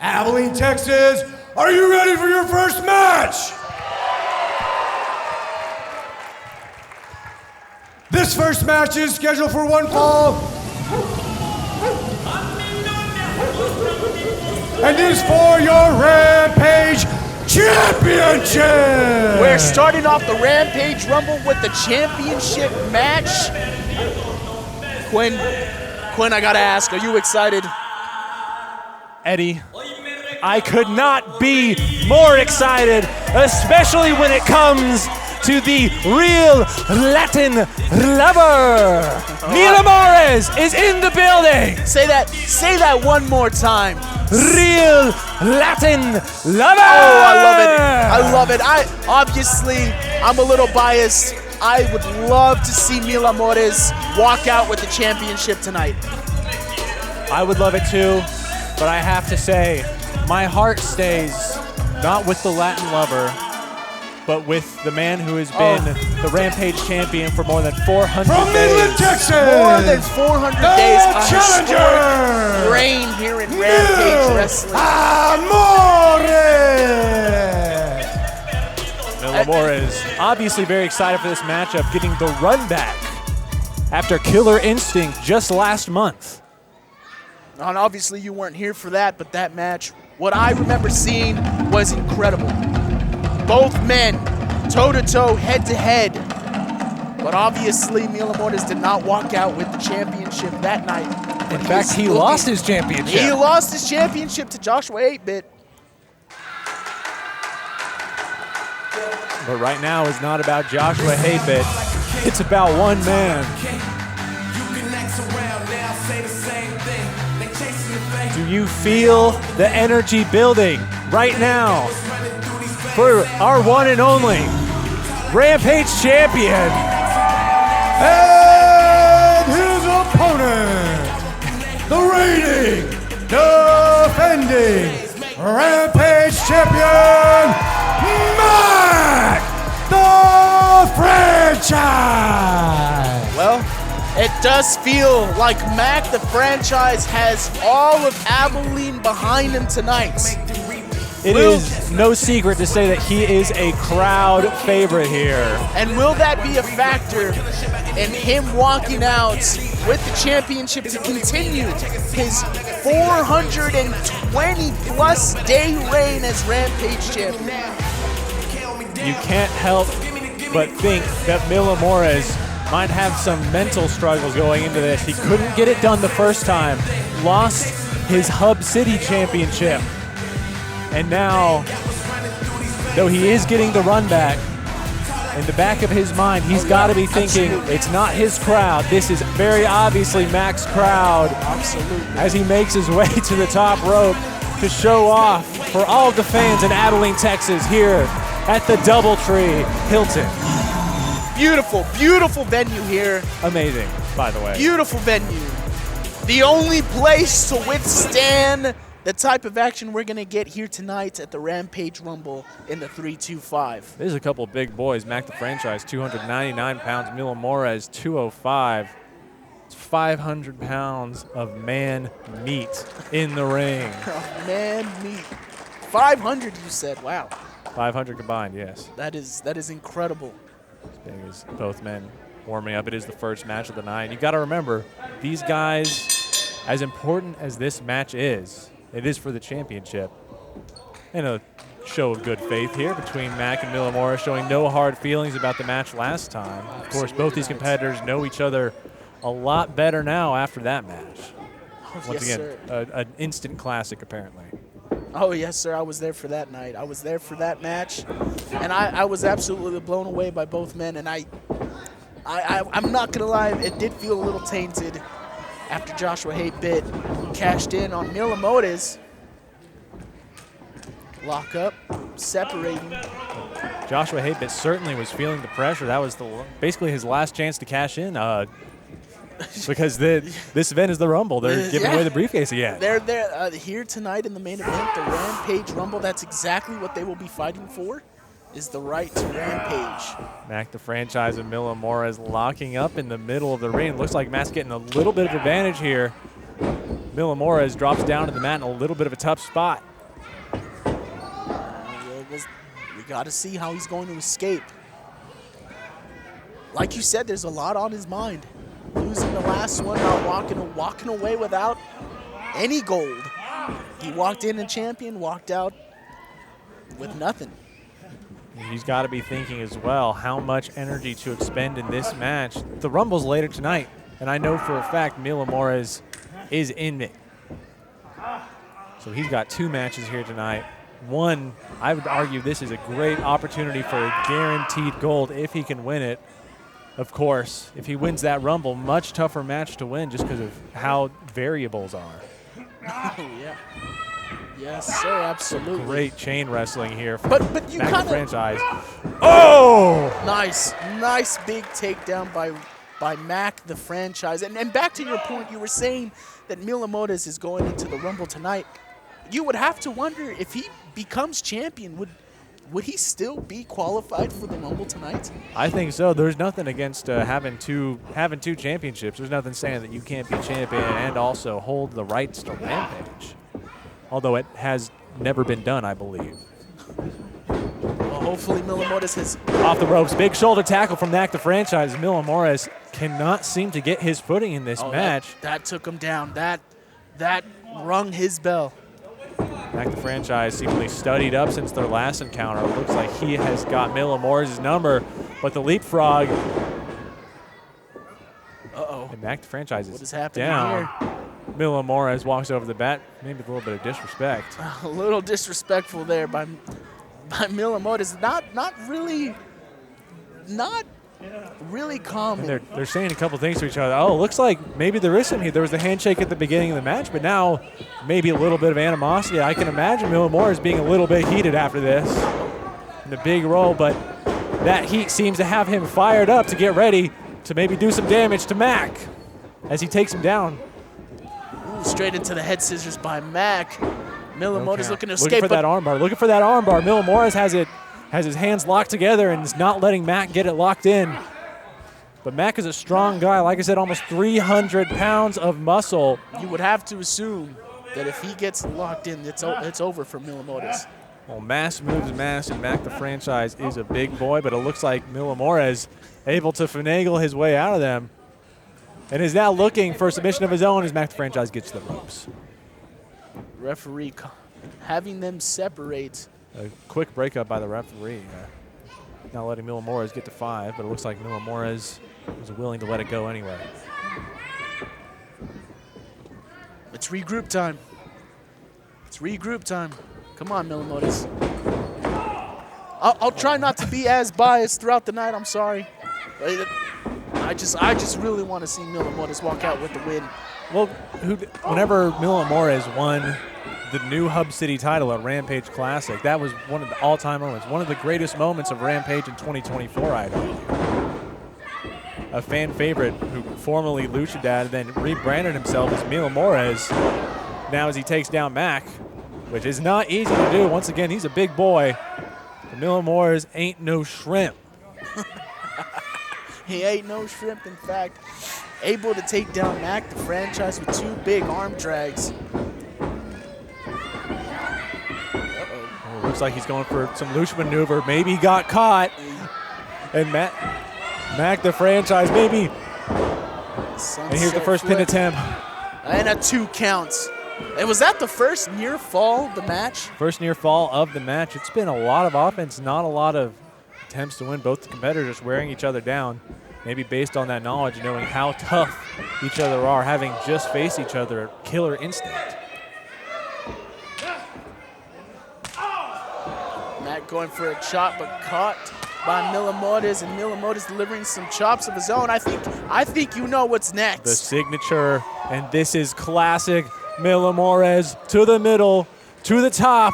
Abilene, Texas, are you ready for your first match? This first match is scheduled for one fall and is for your Rampage Championship! We're starting off the Rampage Rumble with the championship match. Quinn, I gotta ask, are you excited? Eddie, I could not be more excited, especially when it comes to the real Latin lover. Amores is in the building. Say that one more time. Real Latin lover. Oh, I love it. I'm a little biased. I would love to see Amores walk out with the championship tonight. I would love it too, but I have to say, my heart stays not with the Latin lover, but with the man who has been the Rampage champion for more than 400 From days. Midland, Texas, more than 400 days. A challenger, reign here in Rampage Wrestling. Amores, obviously very excited for this matchup, getting the run back after Killer Instinct just last month. And obviously you weren't here for that, but that match, what I remember seeing was incredible. Both men, toe-to-toe, head-to-head. But obviously, Amores did not walk out with the championship that night. In fact, he lost his championship. He lost his championship to Joshua 8-Bit. But right now is not about Joshua 8-Bit. It's about one man. Do you feel the energy building right now for our one and only Rampage champion? And his opponent, the reigning, defending Rampage champion, Mack, the franchise. Well, it does feel like Mack, the franchise, has all of Abilene behind him tonight. It is no secret to say that he is a crowd favorite here. And will that be a factor in him walking out with the championship to continue his 420-plus day reign as Rampage champion? You can't help but think that Amores might have some mental struggles going into this. He couldn't get it done the first time, lost his Hub City championship. And now, though he is getting the run back, in the back of his mind, he's got to be thinking it's not his crowd. This is very obviously Mack's crowd. Absolutely. As he makes his way to the top rope to show off for all of the fans in Abilene, Texas, here at the Doubletree Hilton. Beautiful, beautiful venue here. Amazing, by the way. Beautiful venue. The only place to withstand the type of action we're going to get here tonight at the Rampage Rumble in the 325. There's a couple of big boys. Mack the franchise, 299 pounds. Amores, 205. It's 500 pounds of man meat in the ring. Man meat. 500, you said. Wow. 500 combined, yes. That is incredible. As big as both men warming up. It is the first match of the night. You got to remember, these guys, as important as this match is, it is for the championship. And a show of good faith here between Mack and Amores, showing no hard feelings about the match last time. Of course, both these competitors know each other a lot better now after that match. Once again, an instant classic, apparently. Oh, yes, sir. I was there for that night. I was there for that match. And I was absolutely blown away by both men. And I'm not going to lie, it did feel a little tainted after Joshua 8-Bit cashed in on Amores. Lock up, separating. Joshua 8-Bit certainly was feeling the pressure. That was basically his last chance to cash in because this event is the Rumble. They're giving away the briefcase again. They're here tonight in the main event, the Rampage Rumble. That's exactly what they will be fighting for, is the right to Rampage. Mack the franchise and Amores locking up in the middle of the ring. Looks like Mack's getting a little bit of advantage here. Amores drops down to the mat in a little bit of a tough spot. got to see how he's going to escape. Like you said, there's a lot on his mind. Losing the last one, not walking away without any gold. He walked in a champion, walked out with nothing. He's got to be thinking as well how much energy to expend in this match. The Rumble's later tonight, and I know for a fact Mil Amores is in it. So he's got 2 matches here tonight. One, I would argue this is a great opportunity for a guaranteed gold if he can win it. Of course, if he wins that Rumble, much tougher match to win just because of how variables are. Oh, yeah. Yes, sir, absolutely. Great chain wrestling here from but you Mack kind of franchise. Oh! Nice big takedown by Mack the franchise. And back to your point, you were saying that Mil Amores is going into the Rumble tonight. You would have to wonder if he becomes champion, would he still be qualified for the Rumble tonight? I think so. There's nothing against having two championships. There's nothing saying that you can't be champion and also hold the rights to Rampage. Although it has never been done, I believe. Well, hopefully Mil Amores has... Off the ropes, big shoulder tackle from Mack the franchise. Mil Amores cannot seem to get his footing in this match. That took him down. That rung his bell. Mack the franchise seemingly studied up since their last encounter. It looks like he has got Mil Amores' number, but the leapfrog. Uh-oh. And Mack the franchise is what is happening down. here? Mil Amores walks over the bat, maybe with a little bit of disrespect. A little disrespectful there by Mil Amores. Not really common. And they're saying a couple things to each other. Oh, looks like maybe there is some heat. There was the handshake at the beginning of the match, but now maybe a little bit of animosity. I can imagine Mil Amores being a little bit heated after this in the big roll, but that heat seems to have him fired up to get ready to maybe do some damage to Mack as he takes him down. Ooh, straight into the head scissors by Mack. Mil Amores looking to escape. Looking for that armbar. Looking for that armbar. Mil Amores has his hands locked together and is not letting Mack get it locked in. But Mack is a strong guy. Like I said, almost 300 pounds of muscle. You would have to assume that if he gets locked in, it's over for Mil Amores. Well, mass moves mass, and Mack the franchise is a big boy, but it looks like Mil Amores able to finagle his way out of them and is now looking for a submission of his own as Mack the franchise gets to the ropes. Referee having them separate. A quick breakup by the referee. Not letting Mil Amores get to 5, but it looks like Mil Amores was willing to let it go anyway. It's regroup time. It's regroup time. Come on, Mil Amores. I'll try not to be as biased throughout the night. I'm sorry. I just really want to see Mil Amores walk out with the win. Well, whenever Mil Amores won the new Hub City title at Rampage Classic, that was one of the all-time moments, one of the greatest moments of Rampage in 2024, I'd argue. A fan favorite who formerly Lucha Dad, then rebranded himself as Mil Amores, now as he takes down Mack, which is not easy to do. Once again, he's a big boy. But Mil Amores ain't no shrimp. He ain't no shrimp, in fact. Able to take down Mack, the franchise, with 2 big arm drags. Oh, looks like he's going for some Lucha maneuver. Maybe he got caught. And Mack, the franchise, maybe. And here's the first pin attempt. And a 2 counts. And was that the first near fall of the match? First near fall of the match. It's been a lot of offense, not a lot of attempts to win. Both the competitors wearing each other down. Maybe based on that knowledge, knowing how tough each other are, having just faced each other at Killer Instinct. Mack going for a chop, but caught by Mil Amores, and Mil Amores delivering some chops of his own. I think you know what's next. The signature, and this is classic. Mil Amores to the middle, to the top,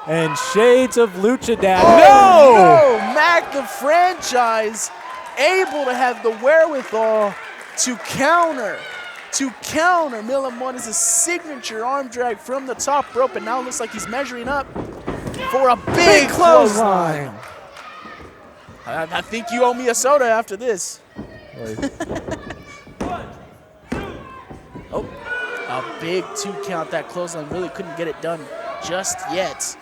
and shades of Lucha Dad. Oh, no! Mack the franchise able to have the wherewithal to counter Mil Amores' signature arm drag from the top rope, and now it looks like he's measuring up for a big clothesline. I think you owe me a soda after this. Oh, a big 2 count. That clothesline really couldn't get it done just yet.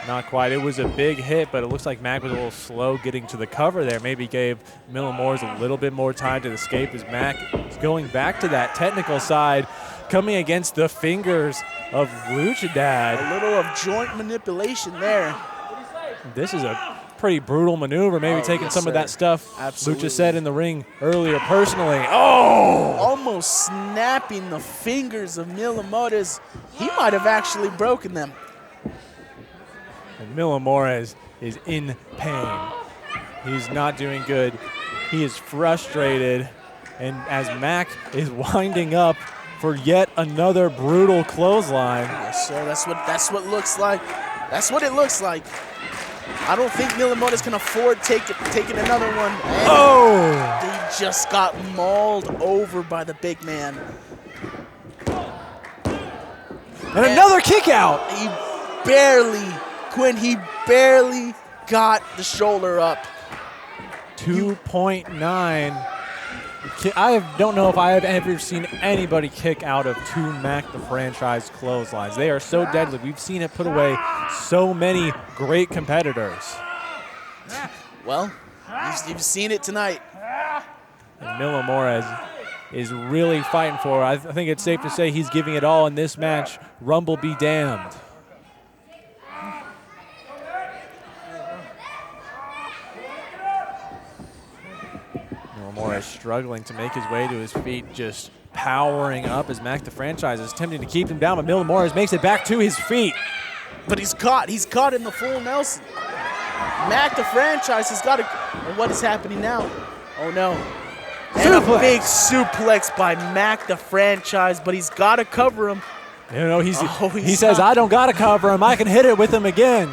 Not quite. It was a big hit, but it looks like Mack was a little slow getting to the cover there. Maybe gave Amores a little bit more time to escape as Mack is going back to that technical side, coming against the fingers of Luchadad. A little of joint manipulation there. This is a pretty brutal maneuver, maybe taking some of that stuff Lucha said in the ring earlier personally. Oh! Almost snapping the fingers of Amores. He might have actually broken them. And Amores is in pain. He's not doing good. He is frustrated. And as Mack is winding up for yet another brutal clothesline. Yes, sir. That's what looks like. That's what it looks like. I don't think Amores can afford taking another one. And oh! He just got mauled over by the big man. And another kick out. He barely got the shoulder up. 2.9. I don't know if I have ever seen anybody kick out of 2 Mack the Franchise clotheslines. They are so deadly. We've seen it put away so many great competitors. Well, you've seen it tonight. And Amores is really fighting for it. I think it's safe to say he's giving it all in this match. Rumble be damned. Amores struggling to make his way to his feet, just powering up as Mack the Franchise is attempting to keep him down, but Amores makes it back to his feet. But he's caught in the full Nelson. Mack the Franchise has got to, and what is happening now? Oh no. And a big suplex by Mack the Franchise, but he's got to cover him. You know, he says, I don't got to cover him. I can hit it with him again.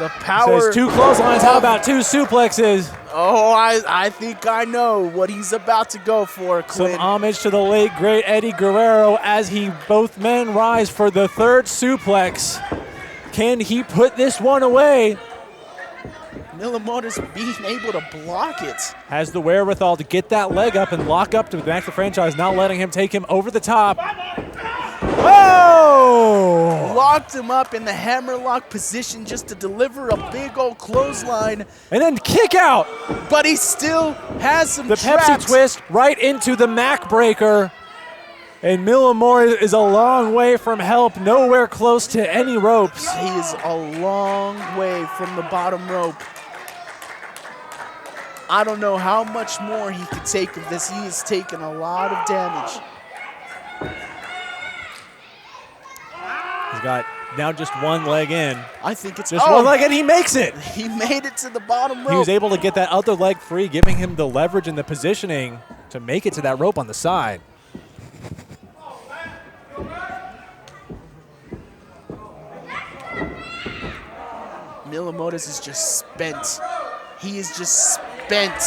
The power. Says 2 clotheslines, how about 2 suplexes? Oh, I think I know what he's about to go for, Clint. Some homage to the late, great Eddie Guerrero as both men rise for the 3rd suplex. Can he put this one away? Amores being able to block it. Has the wherewithal to get that leg up and lock up to Mack the Franchise, not letting him take him over the top. Oh! Locked him up in the hammerlock position just to deliver a big old clothesline. And then kick out. But he still has some The traps. Pepsi twist right into the Mack breaker. And Amores is a long way from help, nowhere close to any ropes. He is a long way from the bottom rope. I don't know how much more he could take of this. He has taken a lot of damage. He's got now just 1 leg in. I think it's just 1 leg, and he makes it. He made it to the bottom rope. He was able to get that other leg free, giving him the leverage and the positioning to make it to that rope on the side. Amores is just spent. He is just spent.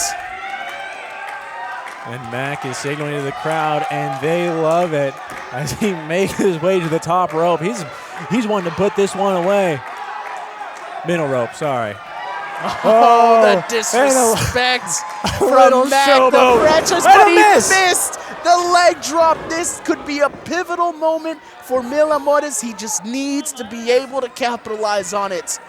And Mack is signaling to the crowd, and they love it as he makes his way to the top rope. He's wanting to put this one away. Middle rope, sorry. Oh, the disrespect from Mack the Franchise, but he missed the leg drop. This could be a pivotal moment for Amores. He just needs to be able to capitalize on it.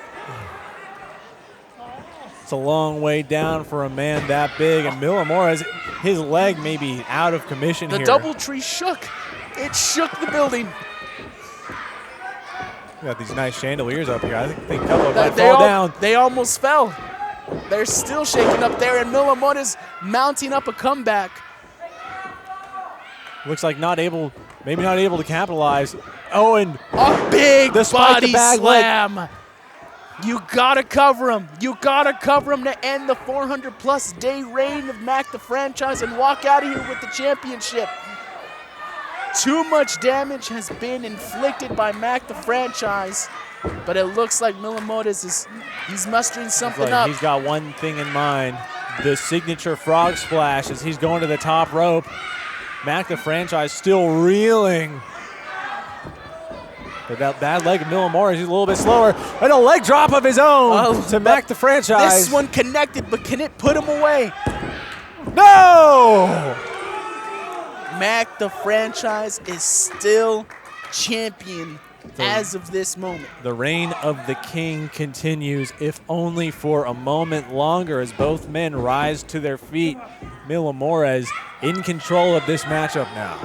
It's a long way down for a man that big, and Amores, his leg may be out of commission here. The DoubleTree shook. It shook the building. We got these nice chandeliers up here. I think a couple might fall down. They almost fell. They're still shaking up there, and Amores mounting up a comeback. Looks like maybe not able to capitalize. Oh, and a big body bag slam. You gotta cover him. You gotta cover him to end the 400-plus day reign of Mack the Franchise and walk out of here with the championship. Too much damage has been inflicted by Mack the Franchise, but it looks like Amores he's mustering something up. He's got one thing in mind, the signature frog splash as he's going to the top rope. Mack the Franchise still reeling. But that bad leg of Amores, he's a little bit slower. And a leg drop of his own to Mack the Franchise. This one connected, but can it put him away? No! Mack the Franchise is still champion as of this moment. The reign of the king continues, if only for a moment longer, as both men rise to their feet. Mil Amores in control of this matchup now.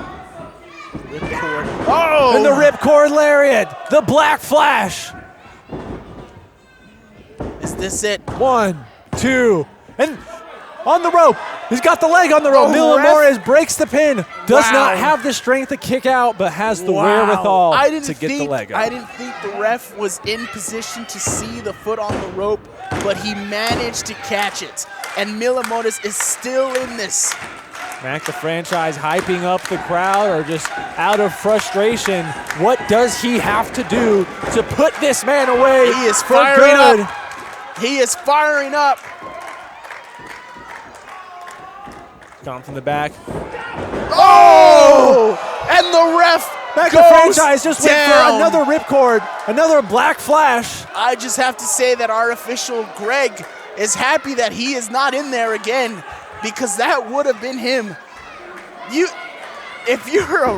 Ripcord. Oh! And the ripcord lariat, the black flash. Is this it? 1, 2, and on the rope. He's got the leg on the rope. Oh, Mil ref. Amores breaks the pin. Does Wow. not have the strength to kick out, but has the Wow. wherewithal I didn't to get think, the leg I up. didn't think the ref was in position to see the foot on the rope, but he managed to catch it. And Mil Amores is still in this. Mack the franchise hyping up the crowd, or just out of frustration. What does he have to do to put this man away? He is for firing good? up. He is firing up. Gone from the back. Oh! And the ref Mack the goes franchise just went for down. another ripcord, another black flash. I just have to say that our official, Greg, is happy that he is not in there again, because that would have been him. If you're a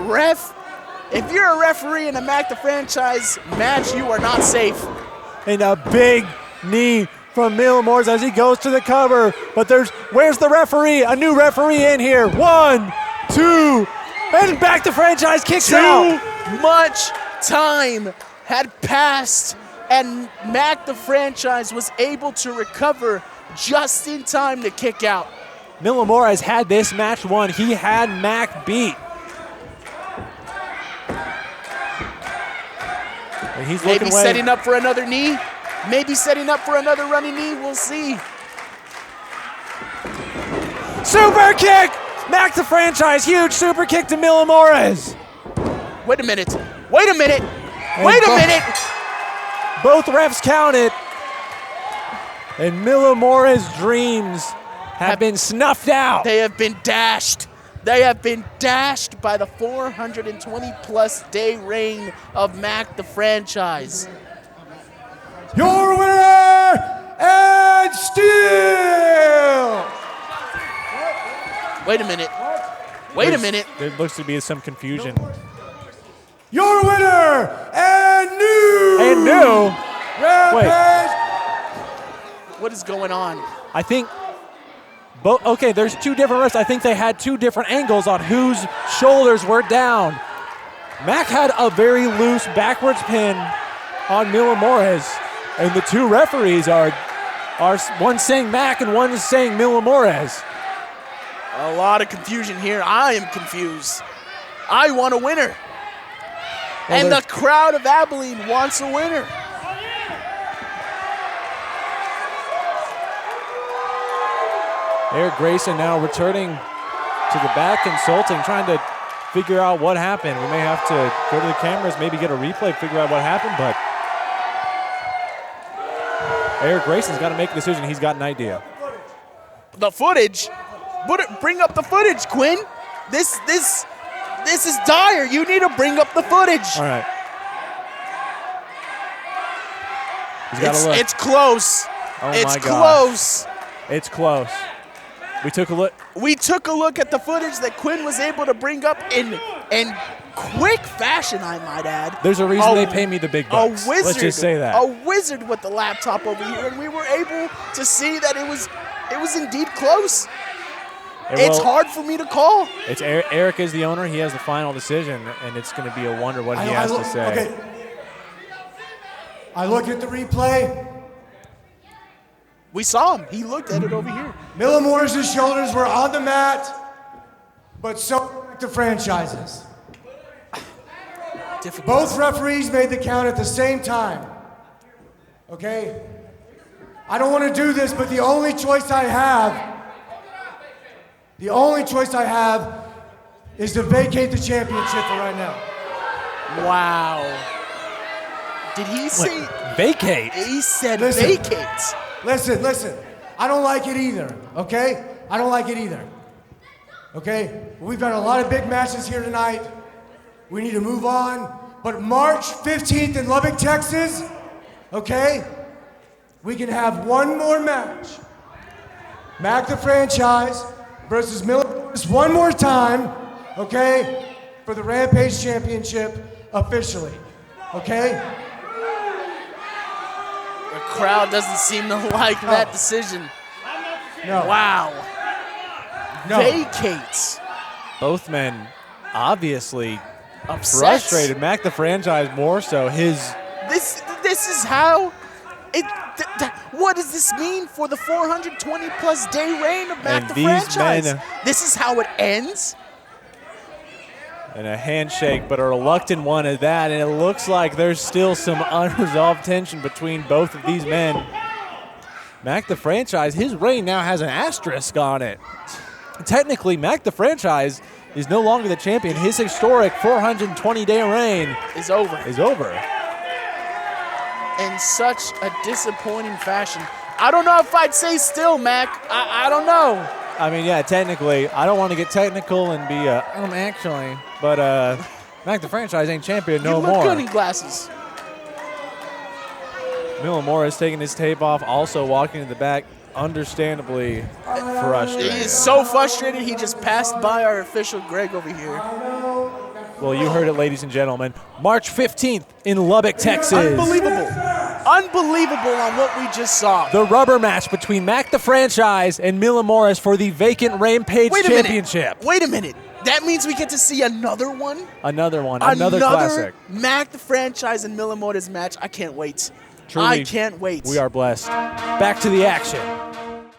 referee in a Mack the franchise match, you are not safe. And a big knee from Mil Amores as he goes to the cover. But where's the referee? A new referee in here. 1, 2, and Mack the franchise kicks out. Too much time had passed, and Mack the franchise was able to recover just in time to kick out. Mil Amores had this match won. He had Mack beat. And he's Maybe looking away. setting up for another knee. Maybe setting up for another running knee. We'll see. Super kick! Mack the franchise, huge super kick to Mil Amores. Wait a minute. Wait a minute. And Wait a minute. Both refs count it. And Mil Amores' dreams have been snuffed out. They have been dashed. They have been dashed by the 420-plus day reign of Mack the franchise. Your winner and still. Wait a minute. Wait a minute. There looks to be some confusion. Your winner and new. And new. Rampage. What is going on? I think okay, there's two different refs. I think they had two different angles on whose shoulders were down. Mack had a very loose backwards pin on Mil Amores, and the two referees are one saying Mack and one is saying Mil Amores. A lot of confusion here. I am confused. I want a winner. And the crowd of Abilene wants a winner. Eric Grayson now returning to the back, consulting, trying to figure out what happened. We may have to go to the cameras, maybe get a replay, figure out what happened, but Eric Grayson's got to make a decision. He's got an idea. The footage? Bring up the footage, Quinn. This is dire. You need to bring up the footage. All right. He's got to look. It's close. Oh It's my gosh. close. It's close. We took a look. We took a look at the footage that Quinn was able to bring up in quick fashion, I might add. There's a reason they pay me the big bucks. A wizard. Let's just say that. A wizard with the laptop over here, and we were able to see that it was indeed close. It's hard for me to call. It's Eric is the owner. He has the final decision, and it's going to be a wonder what he has to say. Okay. I look at the replay. We saw him. He looked at it over here. Mil Amores' shoulders were on the mat, but so were the franchises. Difficult. Both referees made the count at the same time. Okay? I don't want to do this, but the only choice I have is to vacate the championship for right now. Wow. Did he say Vacate? He said Listen. vacate. Listen. I don't like it either, okay? I don't like it either. Okay? We've got a lot of big matches here tonight. We need to move on. But March 15th in Lubbock, Texas, okay? We can have one more match. Mack the franchise versus Mil Amores one more time, okay? For the Rampage Championship officially. Okay? The crowd doesn't seem to like that decision. No. Wow. No. Vacates. Both men obviously Upset. frustrated. Mack the franchise more so. This is how it. What does this mean for the 420-plus day reign of Mack the these franchise? men- This is how it ends. And a handshake, but a reluctant one at that. And it looks like there's still some unresolved tension between both of these men. Mack the franchise, his reign now has an asterisk on it. Technically, Mack the franchise is no longer the champion. His historic 420-day reign Is over. is over. In such a disappointing fashion. I don't know if I'd say still, Mack. I don't know. I mean, yeah, technically, I don't want to get technical and be, actually. But Mack the franchise ain't champion no you look more. good in glasses. Amores taking his tape off, also walking in the back, understandably frustrated. He is so frustrated he just passed by our official Greg over here. Well, you heard it, ladies and gentlemen. March 15th in Lubbock, Texas. Unbelievable. Unbelievable on what we just saw. The rubber match between Mack the franchise and Mila Morris for the vacant Rampage championship. Wait a minute. That means we get to see another one? Another one, another classic. Mack the franchise and Mila Morris match. I can't wait. Truly, I can't wait. We are blessed. Back to the action.